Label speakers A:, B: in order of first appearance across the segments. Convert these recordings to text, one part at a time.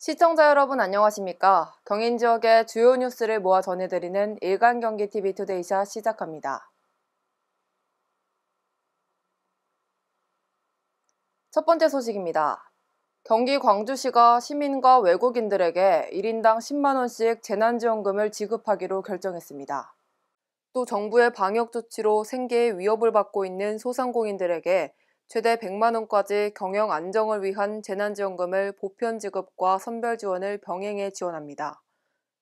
A: 시청자 여러분 안녕하십니까? 경인 지역의 주요 뉴스를 모아 전해드리는 일간경기TV 투데이샷 시작합니다. 첫 번째 소식입니다. 경기 광주시가 시민과 외국인들에게 1인당 10만원씩 재난지원금을 지급하기로 결정했습니다. 또 정부의 방역조치로 생계의 위협을 받고 있는 소상공인들에게 최대 100만원까지 경영 안정을 위한 재난지원금을 보편 지급과 선별 지원을 병행해 지원합니다.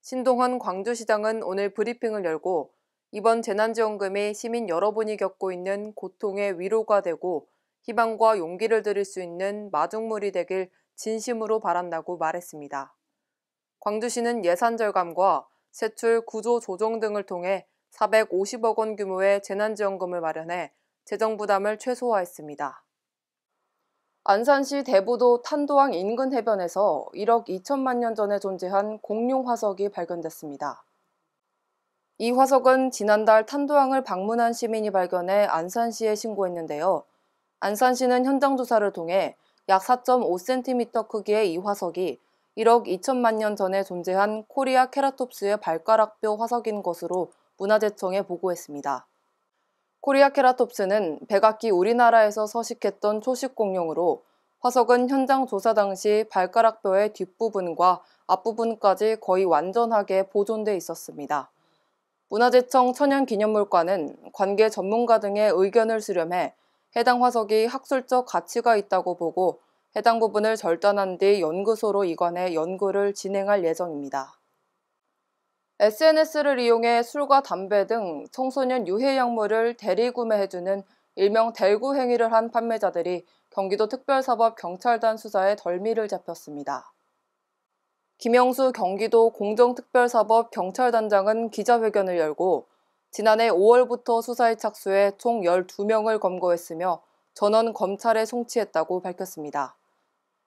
A: 신동헌 광주시장은 오늘 브리핑을 열고 이번 재난지원금이 시민 여러분이 겪고 있는 고통의 위로가 되고 희망과 용기를 드릴 수 있는 마중물이 되길 진심으로 바란다고 말했습니다. 광주시는 예산 절감과 세출 구조 조정 등을 통해 450억 원 규모의 재난지원금을 마련해 재정 부담을 최소화했습니다. 안산시 대부도 탄도항 인근 해변에서 1억 2천만 년 전에 존재한 공룡 화석이 발견됐습니다. 이 화석은 지난달 탄도항을 방문한 시민이 발견해 안산시에 신고했는데요. 안산시는 현장 조사를 통해 약 4.5cm 크기의 이 화석이 1억 2천만 년 전에 존재한 코리아 케라톱스의 발가락뼈 화석인 것으로 문화재청에 보고했습니다. 코리아 케라톱스는 백악기 우리나라에서 서식했던 초식 공룡으로 화석은 현장 조사 당시 발가락뼈의 뒷부분과 앞부분까지 거의 완전하게 보존돼 있었습니다. 문화재청 천연기념물과는 관계 전문가 등의 의견을 수렴해 해당 화석이 학술적 가치가 있다고 보고 해당 부분을 절단한 뒤 연구소로 이관해 연구를 진행할 예정입니다. SNS를 이용해 술과 담배 등 청소년 유해 약물을 대리구매해주는 일명 델구 행위를 한 판매자들이 경기도 특별사법경찰단 수사에 덜미를 잡혔습니다. 김영수 경기도 공정특별사법경찰단장은 기자회견을 열고 지난해 5월부터 수사에 착수해 총 12명을 검거했으며 전원 검찰에 송치했다고 밝혔습니다.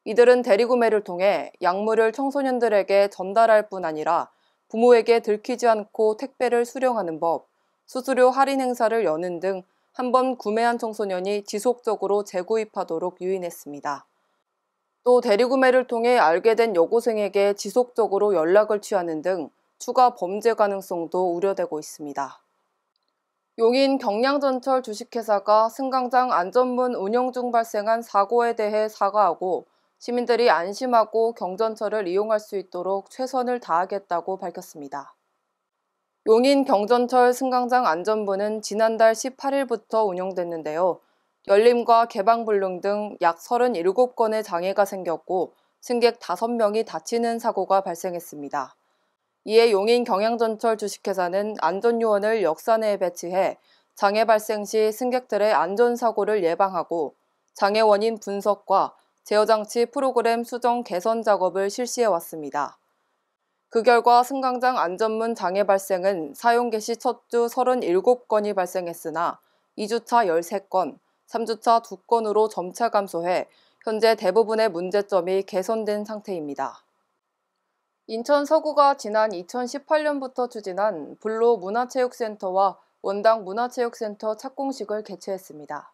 A: 이들은 대리구매를 통해 약물을 청소년들에게 전달할 뿐 아니라 부모에게 들키지 않고 택배를 수령하는 법, 수수료 할인 행사를 여는 등 한 번 구매한 청소년이 지속적으로 재구입하도록 유인했습니다. 또 대리구매를 통해 알게 된 여고생에게 지속적으로 연락을 취하는 등 추가 범죄 가능성도 우려되고 있습니다. 용인 경량전철 주식회사가 승강장 안전문 운영 중 발생한 사고에 대해 사과하고 시민들이 안심하고 경전철을 이용할 수 있도록 최선을 다하겠다고 밝혔습니다. 용인 경전철 승강장 안전부는 지난달 18일부터 운영됐는데요. 열림과 개방불능 등 약 37건의 장애가 생겼고 승객 5명이 다치는 사고가 발생했습니다. 이에 용인 경양전철 주식회사는 안전요원을 역사 내에 배치해 장애 발생 시 승객들의 안전사고를 예방하고 장애 원인 분석과 제어장치 프로그램 수정 개선 작업을 실시해왔습니다. 그 결과 승강장 안전문 장애 발생은 사용 개시 첫 주 37건이 발생했으나 2주차 13건, 3주차 2건으로 점차 감소해 현재 대부분의 문제점이 개선된 상태입니다. 인천 서구가 지난 2018년부터 추진한 불로 문화체육센터와 원당 문화체육센터 착공식을 개최했습니다.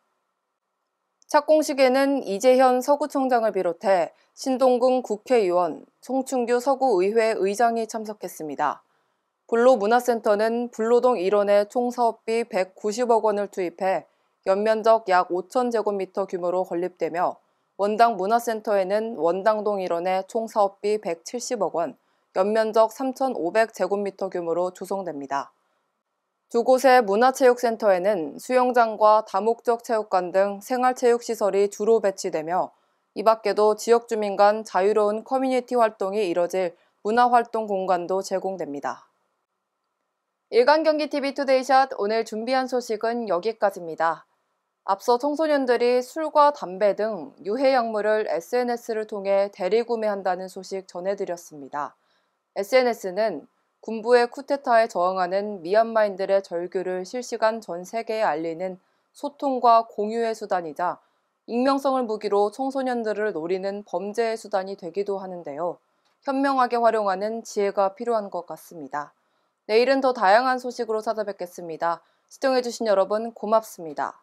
A: 착공식에는 이재현 서구청장을 비롯해 신동근 국회의원, 송충규 서구의회 의장이 참석했습니다. 불로 문화센터는 불로동 1원에 총 사업비 190억 원을 투입해 연면적 약 5,000제곱미터 규모로 건립되며 원당 문화센터에는 원당동 1원에 총 사업비 170억 원, 연면적 3,500제곱미터 규모로 조성됩니다. 두 곳의 문화체육센터에는 수영장과 다목적 체육관 등 생활체육시설이 주로 배치되며 이 밖에도 지역 주민 간 자유로운 커뮤니티 활동이 이뤄질 문화활동 공간도 제공됩니다. 일간경기TV 투데이샷 오늘 준비한 소식은 여기까지입니다. 앞서 청소년들이 술과 담배 등 유해 약물을 SNS를 통해 대리구매한다는 소식 전해드렸습니다. SNS는 군부의 쿠데타에 저항하는 미얀마인들의 절규를 실시간 전 세계에 알리는 소통과 공유의 수단이자 익명성을 무기로 청소년들을 노리는 범죄의 수단이 되기도 하는데요. 현명하게 활용하는 지혜가 필요한 것 같습니다. 내일은 더 다양한 소식으로 찾아뵙겠습니다. 시청해주신 여러분 고맙습니다.